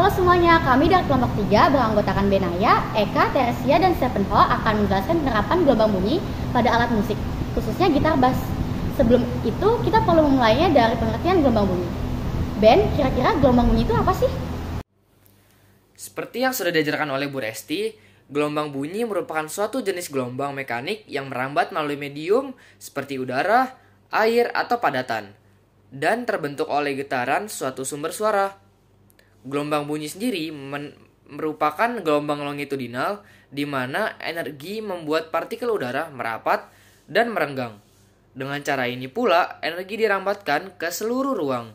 Halo semuanya, kami dari kelompok 3 beranggotakan Benaya, Eka, Teresia, dan Stephenho akan menjelaskan penerapan gelombang bunyi pada alat musik, khususnya gitar bass. Sebelum itu, kita perlu memulainya dari pengertian gelombang bunyi. Ben, kira-kira gelombang bunyi itu apa sih? Seperti yang sudah diajarkan oleh Bu Resti, gelombang bunyi merupakan suatu jenis gelombang mekanik yang merambat melalui medium seperti udara, air, atau padatan, dan terbentuk oleh getaran suatu sumber suara. Gelombang bunyi sendiri merupakan gelombang longitudinal di mana energi membuat partikel udara merapat dan merenggang. Dengan cara ini pula, energi dirambatkan ke seluruh ruang.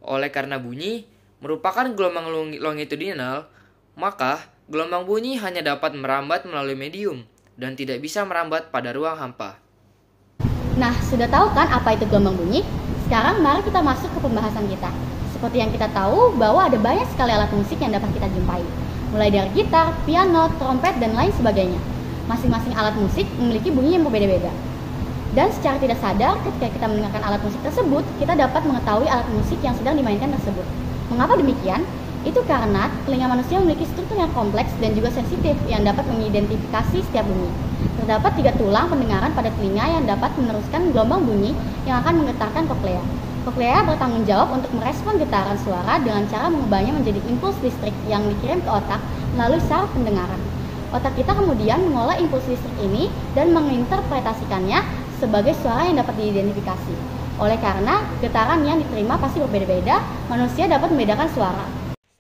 Oleh karena bunyi merupakan gelombang longitudinal, maka gelombang bunyi hanya dapat merambat melalui medium dan tidak bisa merambat pada ruang hampa. Nah, sudah tahu kan apa itu gelombang bunyi? Sekarang mari kita masuk ke pembahasan kita. Seperti yang kita tahu bahwa ada banyak sekali alat musik yang dapat kita jumpai, mulai dari gitar, piano, trompet, dan lain sebagainya. Masing-masing alat musik memiliki bunyi yang berbeda-beda. Dan secara tidak sadar, ketika kita mendengarkan alat musik tersebut, kita dapat mengetahui alat musik yang sedang dimainkan tersebut. Mengapa demikian? Itu karena telinga manusia memiliki struktur yang kompleks dan juga sensitif yang dapat mengidentifikasi setiap bunyi. Terdapat 3 tulang pendengaran pada telinga yang dapat meneruskan gelombang bunyi yang akan menggetarkan koklea. Koklea bertanggung jawab untuk merespon getaran suara dengan cara mengubahnya menjadi impuls listrik yang dikirim ke otak melalui saraf pendengaran. Otak kita kemudian mengolah impuls listrik ini dan menginterpretasikannya sebagai suara yang dapat diidentifikasi. Oleh karena getaran yang diterima pasti berbeda-beda, manusia dapat membedakan suara.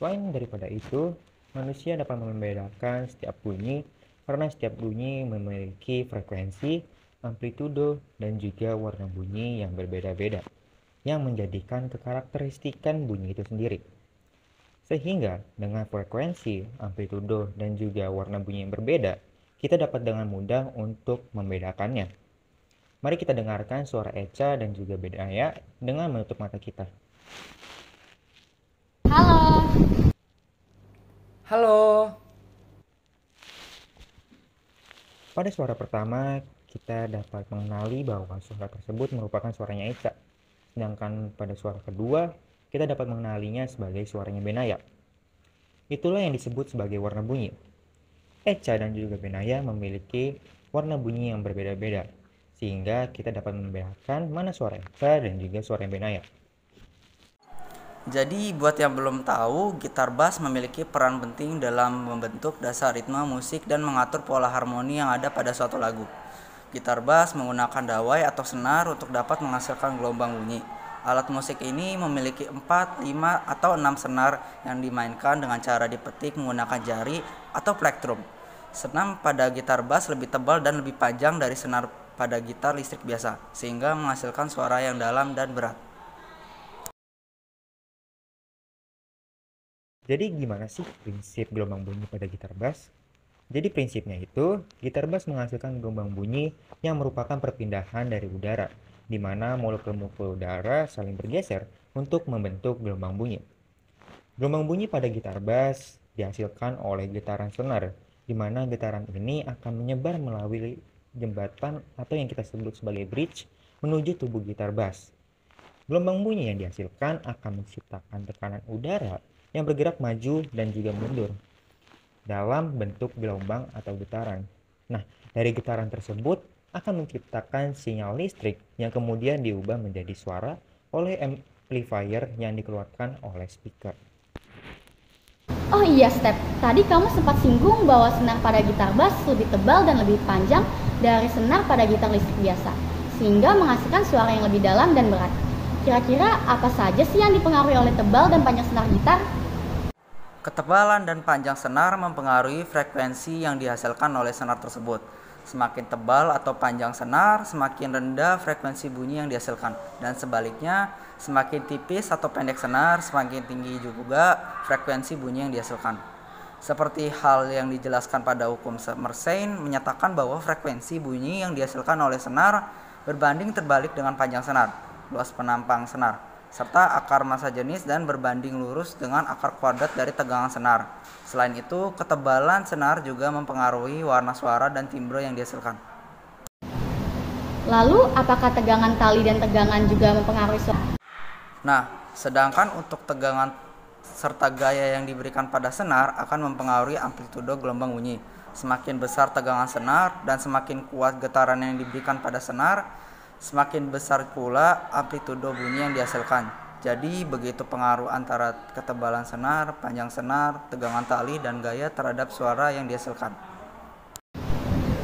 Selain daripada itu, manusia dapat membedakan setiap bunyi karena setiap bunyi memiliki frekuensi, amplitudo, dan juga warna bunyi yang berbeda-beda, yang menjadikan kekarakteristikan bunyi itu sendiri. Sehingga dengan frekuensi, amplitudo, dan juga warna bunyi yang berbeda, kita dapat dengan mudah untuk membedakannya. Mari kita dengarkan suara Eca dan juga Benaya dengan menutup mata kita. Halo. Halo. Pada suara pertama, kita dapat mengenali bahwa suara tersebut merupakan suaranya Eca. Sedangkan pada suara kedua, kita dapat mengenalinya sebagai suaranya Benaya. Itulah yang disebut sebagai warna bunyi. Eca dan juga Benaya memiliki warna bunyi yang berbeda-beda, sehingga kita dapat membedakan mana suara Eca dan juga suara Benaya. Jadi buat yang belum tahu, gitar bass memiliki peran penting dalam membentuk dasar ritme musik dan mengatur pola harmoni yang ada pada suatu lagu. Gitar bass menggunakan dawai atau senar untuk dapat menghasilkan gelombang bunyi. Alat musik ini memiliki 4, 5, atau 6 senar yang dimainkan dengan cara dipetik menggunakan jari atau plektrum. Senar pada gitar bass lebih tebal dan lebih panjang dari senar pada gitar listrik biasa, sehingga menghasilkan suara yang dalam dan berat. Jadi gimana sih prinsip gelombang bunyi pada gitar bass? Jadi prinsipnya itu, gitar bass menghasilkan gelombang bunyi yang merupakan perpindahan dari udara, di mana molekul-molekul udara saling bergeser untuk membentuk gelombang bunyi. Gelombang bunyi pada gitar bass dihasilkan oleh getaran senar, di mana getaran ini akan menyebar melalui jembatan atau yang kita sebut sebagai bridge menuju tubuh gitar bass. Gelombang bunyi yang dihasilkan akan menciptakan tekanan udara yang bergerak maju dan juga mundur dalam bentuk gelombang atau getaran. Nah, dari getaran tersebut akan menciptakan sinyal listrik yang kemudian diubah menjadi suara oleh amplifier yang dikeluarkan oleh speaker. Oh iya Step, tadi kamu sempat singgung bahwa senar pada gitar bass lebih tebal dan lebih panjang dari senar pada gitar listrik biasa, sehingga menghasilkan suara yang lebih dalam dan berat. Kira-kira apa saja sih yang dipengaruhi oleh tebal dan panjang senar gitar? Ketebalan dan panjang senar mempengaruhi frekuensi yang dihasilkan oleh senar tersebut. Semakin tebal atau panjang senar, semakin rendah frekuensi bunyi yang dihasilkan. Dan sebaliknya, semakin tipis atau pendek senar, semakin tinggi juga frekuensi bunyi yang dihasilkan. Seperti hal yang dijelaskan pada hukum Mersenne menyatakan bahwa frekuensi bunyi yang dihasilkan oleh senar berbanding terbalik dengan panjang senar, luas penampang senar, serta akar massa jenis dan berbanding lurus dengan akar kuadrat dari tegangan senar. Selain itu, ketebalan senar juga mempengaruhi warna suara dan timbre yang dihasilkan. Lalu, apakah tegangan tali dan tegangan juga mempengaruhi suara? Nah, sedangkan untuk tegangan serta gaya yang diberikan pada senar akan mempengaruhi amplitudo gelombang bunyi. Semakin besar tegangan senar dan semakin kuat getaran yang diberikan pada senar, semakin besar pula amplitudo bunyi yang dihasilkan. Jadi begitu pengaruh antara ketebalan senar, panjang senar, tegangan tali, dan gaya terhadap suara yang dihasilkan.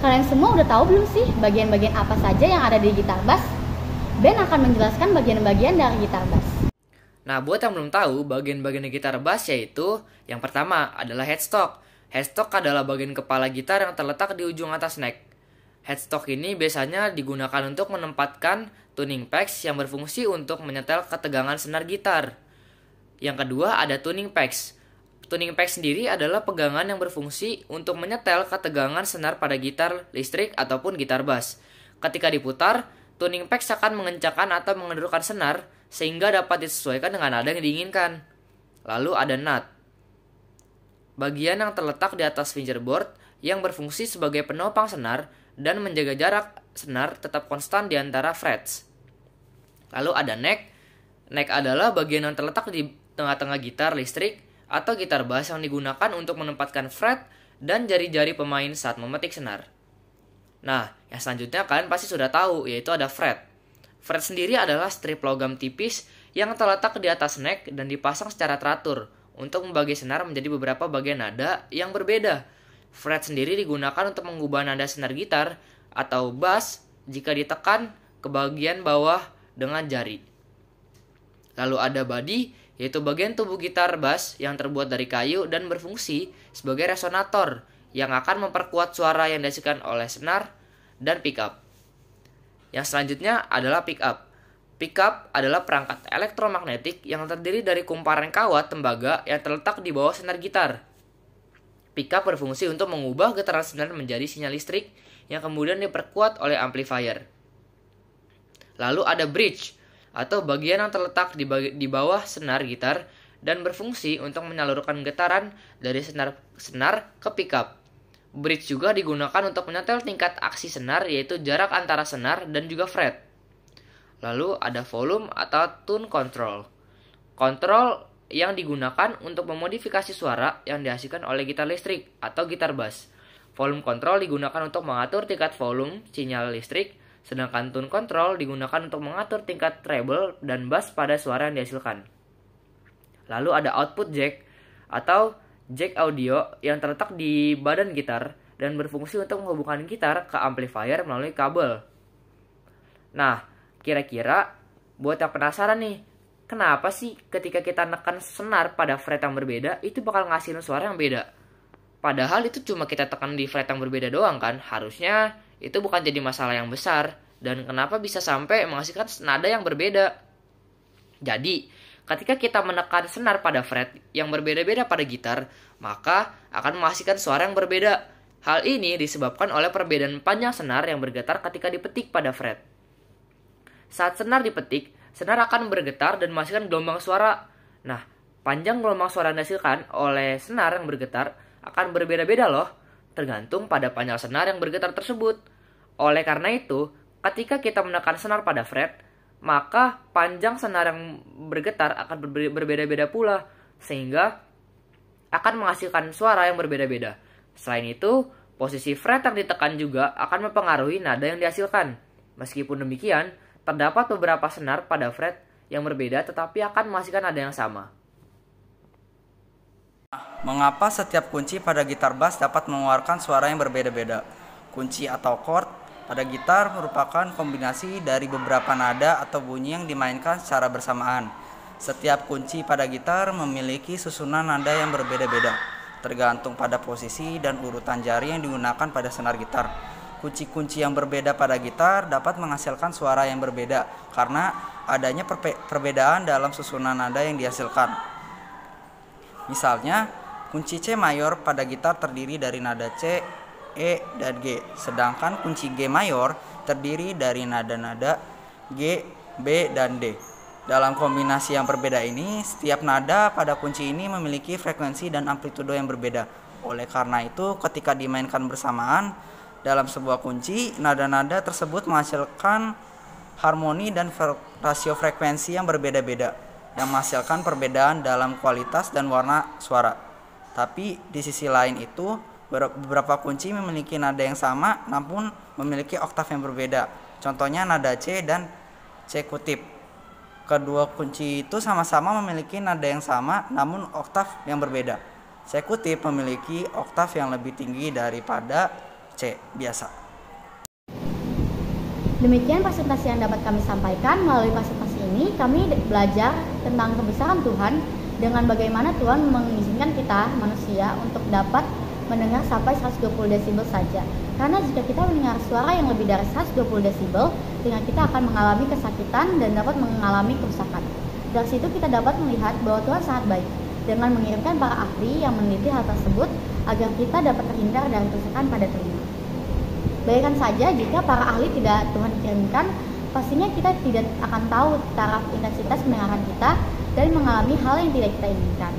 Kalian semua udah tahu belum sih bagian-bagian apa saja yang ada di gitar bass? Ben akan menjelaskan bagian-bagian dari gitar bass. Nah, buat yang belum tahu, bagian-bagian gitar bass yaitu yang pertama adalah headstock. Headstock adalah bagian kepala gitar yang terletak di ujung atas neck. Headstock ini biasanya digunakan untuk menempatkan tuning pegs yang berfungsi untuk menyetel ketegangan senar gitar. Yang kedua ada tuning pegs. Tuning pegs sendiri adalah pegangan yang berfungsi untuk menyetel ketegangan senar pada gitar listrik ataupun gitar bass. Ketika diputar, tuning pegs akan mengencangkan atau mengendurkan senar sehingga dapat disesuaikan dengan nada yang diinginkan. Lalu ada nut. Bagian yang terletak di atas fingerboard yang berfungsi sebagai penopang senar dan menjaga jarak senar tetap konstan di antara frets. Lalu ada neck. Neck adalah bagian yang terletak di tengah-tengah gitar listrik atau gitar bass yang digunakan untuk menempatkan fret dan jari-jari pemain saat memetik senar. Nah, yang selanjutnya kalian pasti sudah tahu, yaitu ada fret. Fret sendiri adalah strip logam tipis yang terletak di atas neck dan dipasang secara teratur untuk membagi senar menjadi beberapa bagian nada yang berbeda. Fret sendiri digunakan untuk mengubah nada senar gitar atau bass jika ditekan ke bagian bawah dengan jari. Lalu ada body, yaitu bagian tubuh gitar bass yang terbuat dari kayu dan berfungsi sebagai resonator yang akan memperkuat suara yang dihasilkan oleh senar dan pickup. Yang selanjutnya adalah pickup. Pickup adalah perangkat elektromagnetik yang terdiri dari kumparan kawat tembaga yang terletak di bawah senar gitar. Pickup berfungsi untuk mengubah getaran senar menjadi sinyal listrik yang kemudian diperkuat oleh amplifier. Lalu ada bridge, atau bagian yang terletak di bawah senar gitar dan berfungsi untuk menyalurkan getaran dari senar ke pickup. Bridge juga digunakan untuk menyetel tingkat aksi senar, yaitu jarak antara senar dan juga fret. Lalu ada volume atau tone control. Kontrol yang digunakan untuk memodifikasi suara yang dihasilkan oleh gitar listrik atau gitar bass. Volume control digunakan untuk mengatur tingkat volume sinyal listrik, sedangkan tone control digunakan untuk mengatur tingkat treble dan bass pada suara yang dihasilkan. Lalu ada output jack atau jack audio yang terletak di badan gitar dan berfungsi untuk menghubungkan gitar ke amplifier melalui kabel. Nah, kira-kira buat yang penasaran nih, kenapa sih ketika kita nekan senar pada fret yang berbeda itu bakal ngasihin suara yang beda? Padahal itu cuma kita tekan di fret yang berbeda doang kan, harusnya itu bukan jadi masalah yang besar. Dan kenapa bisa sampai menghasilkan nada yang berbeda? Jadi, ketika kita menekan senar pada fret yang berbeda-beda pada gitar, maka akan menghasilkan suara yang berbeda. Hal ini disebabkan oleh perbedaan panjang senar yang bergetar ketika dipetik pada fret. Saat senar dipetik, senar akan bergetar dan menghasilkan gelombang suara. Nah, panjang gelombang suara yang dihasilkan oleh senar yang bergetar akan berbeda-beda loh, tergantung pada panjang senar yang bergetar tersebut. Oleh karena itu, ketika kita menekan senar pada fret, maka panjang senar yang bergetar akan berbeda-beda pula, sehingga akan menghasilkan suara yang berbeda-beda. Selain itu, posisi fret yang ditekan juga akan mempengaruhi nada yang dihasilkan. Meskipun demikian, terdapat beberapa senar pada fret yang berbeda tetapi akan menghasilkan nada yang sama. Mengapa setiap kunci pada gitar bass dapat mengeluarkan suara yang berbeda-beda? Kunci atau chord pada gitar merupakan kombinasi dari beberapa nada atau bunyi yang dimainkan secara bersamaan. Setiap kunci pada gitar memiliki susunan nada yang berbeda-beda, tergantung pada posisi dan urutan jari yang digunakan pada senar gitar. Kunci-kunci yang berbeda pada gitar dapat menghasilkan suara yang berbeda karena adanya perbedaan dalam susunan nada yang dihasilkan. Misalnya, kunci C mayor pada gitar terdiri dari nada C, E, dan G, sedangkan kunci G mayor terdiri dari nada-nada G, B, dan D. Dalam kombinasi yang berbeda ini, setiap nada pada kunci ini memiliki frekuensi dan amplitudo yang berbeda. Oleh karena itu, ketika dimainkan bersamaan dalam sebuah kunci, nada-nada tersebut menghasilkan harmoni dan rasio frekuensi yang berbeda-beda. yang menghasilkan perbedaan dalam kualitas dan warna suara. Tapi di sisi lain itu, beberapa kunci memiliki nada yang sama namun memiliki oktav yang berbeda. Contohnya nada C dan C kutip. Kedua kunci itu sama-sama memiliki nada yang sama namun oktav yang berbeda. C kutip memiliki oktav yang lebih tinggi daripada C biasa. Demikian presentasi yang dapat kami sampaikan. Melalui presentasi ini kami belajar tentang kebesaran Tuhan dengan bagaimana Tuhan mengizinkan kita manusia untuk dapat mendengar sampai 120 desibel saja. Karena jika kita mendengar suara yang lebih dari 120 desibel, telinga kita akan mengalami kesakitan dan dapat mengalami kerusakan. Dari situ kita dapat melihat bahwa Tuhan sangat baik dengan mengirimkan para ahli yang meneliti hal tersebut agar kita dapat terhindar dari kerusakan pada telinga. Bayangkan saja jika para ahli tidak Tuhan kirimkan, pastinya kita tidak akan tahu taraf intensitas pendengaran kita dan mengalami hal yang tidak kita inginkan.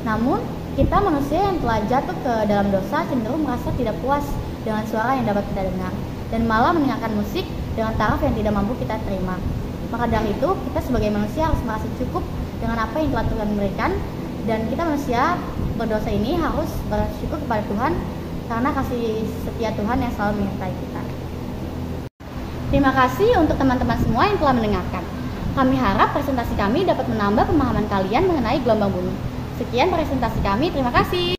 Namun, kita manusia yang telah jatuh ke dalam dosa cenderung merasa tidak puas dengan suara yang dapat kita dengar dan malah mendengarkan musik dengan taraf yang tidak mampu kita terima. Maka dari itu, kita sebagai manusia harus merasa cukup dengan apa yang telah Tuhan berikan, dan kita manusia berdosa ini harus bersyukur kepada Tuhan karena kasih setia Tuhan yang selalu menyertai kita. Terima kasih untuk teman-teman semua yang telah mendengarkan. Kami harap presentasi kami dapat menambah pemahaman kalian mengenai gelombang bunyi. Sekian presentasi kami, terima kasih.